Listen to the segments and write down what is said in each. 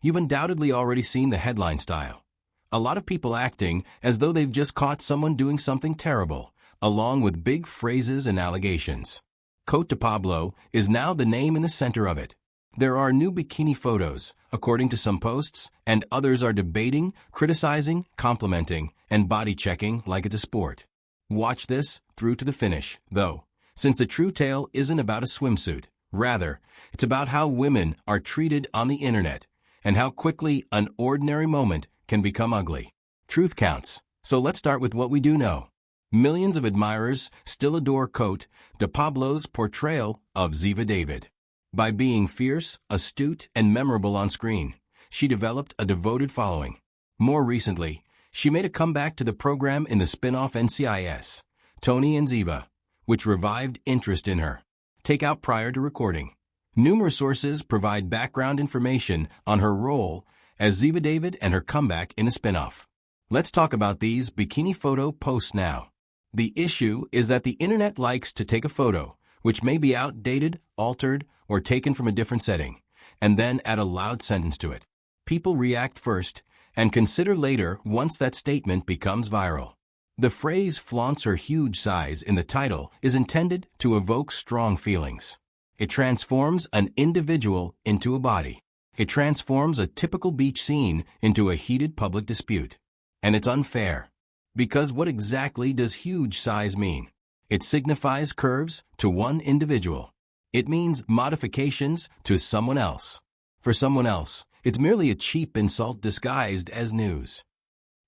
You've undoubtedly already seen the headline style. A lot of people acting as though they've just caught someone doing something terrible, along with big phrases and allegations. Cote de Pablo is now the name in the center of it. There are new bikini photos, according to some posts, and others are debating, criticizing, complimenting, and body-checking like it's a sport. Watch this through to the finish, though, since the true tale isn't about a swimsuit. Rather, it's about how women are treated on the internet, and how quickly an ordinary moment can become ugly. Truth counts, so let's start with what we do know. Millions of admirers still adore Cote de Pablo's portrayal of Ziva David. By being fierce, astute, and memorable on screen, she developed a devoted following. More recently, she made a comeback to the program in the spin-off NCIS, Tony and Ziva, which revived interest in her. Take out prior to recording. Numerous sources provide background information on her role as Ziva David and her comeback in a spin-off. Let's talk about these bikini photo posts now. The issue is that the internet likes to take a photo, which may be outdated, altered, or taken from a different setting, and then add a loud sentence to it. People react first and consider later once that statement becomes viral. The phrase flaunts her huge size in the title is intended to evoke strong feelings. It transforms an individual into a body. It transforms a typical beach scene into a heated public dispute. And it's unfair. Because what exactly does huge size mean? It signifies curves to one individual. It means modifications to someone else. For someone else, it's merely a cheap insult disguised as news.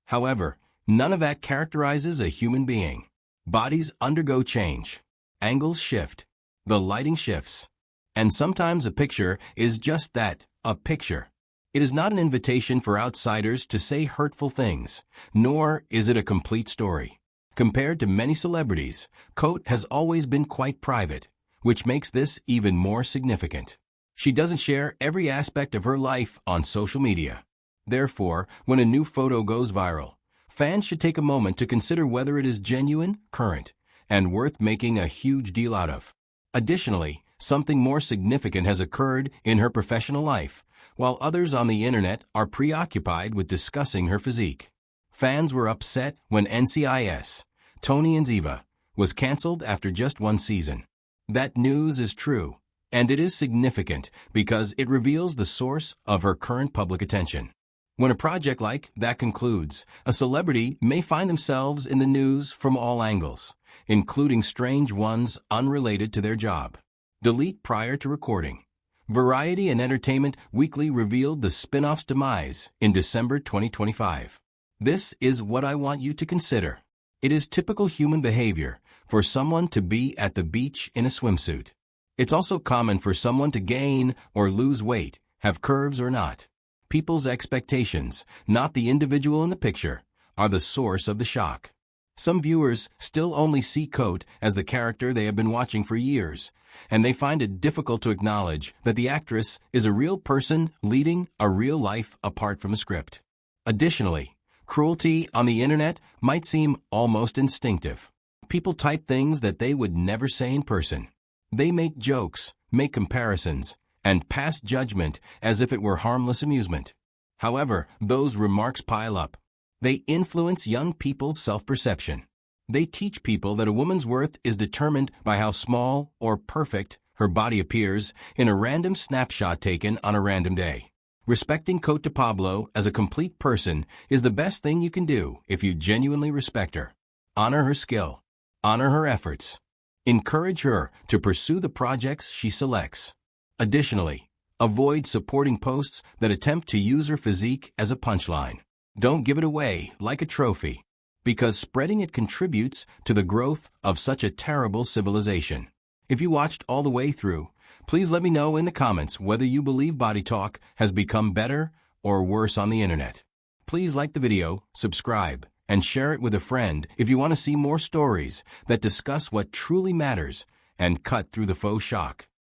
However, none of that characterizes a human being. Bodies undergo change. Angles shift. The lighting shifts. And sometimes a picture is just that, a picture. It is not an invitation for outsiders to say hurtful things, nor is it a complete story. Compared to many celebrities, Cote has always been quite private, which makes this even more significant. She doesn't share every aspect of her life on social media. Therefore, when a new photo goes viral, fans should take a moment to consider whether it is genuine, current, and worth making a huge deal out of. Additionally, something more significant has occurred in her professional life, while others on the internet are preoccupied with discussing her physique. Fans were upset when NCIS, Tony and Ziva, was canceled after just one season. That news is true, and it is significant because it reveals the source of her current public attention. When a project like that concludes, a celebrity may find themselves in the news from all angles, including strange ones unrelated to their job. Delete prior to recording. Variety and Entertainment Weekly revealed the spin-off's demise in December 2025. This is what I want you to consider. It is typical human behavior for someone to be at the beach in a swimsuit. It's also common for someone to gain or lose weight, have curves or not. People's expectations, not the individual in the picture, are the source of the shock. Some viewers still only see Cote as the character they have been watching for years, and they find it difficult to acknowledge that the actress is a real person leading a real life apart from a script. Additionally, cruelty on the internet might seem almost instinctive. People type things that they would never say in person. They make jokes, make comparisons, and pass judgment as if it were harmless amusement. However, those remarks pile up. They influence young people's self-perception. They teach people that a woman's worth is determined by how small or perfect her body appears in a random snapshot taken on a random day. Respecting Cote de Pablo as a complete person is the best thing you can do if you genuinely respect her. Honor her skill. Honor her efforts. Encourage her to pursue the projects she selects. Additionally, avoid supporting posts that attempt to use her physique as a punchline. Don't give it away like a trophy, because spreading it contributes to the growth of such a terrible civilization. If you watched all the way through, please let me know in the comments whether you believe body talk has become better or worse on the internet. Please like the video, subscribe, and share it with a friend if you want to see more stories that discuss what truly matters and cut through the faux shock.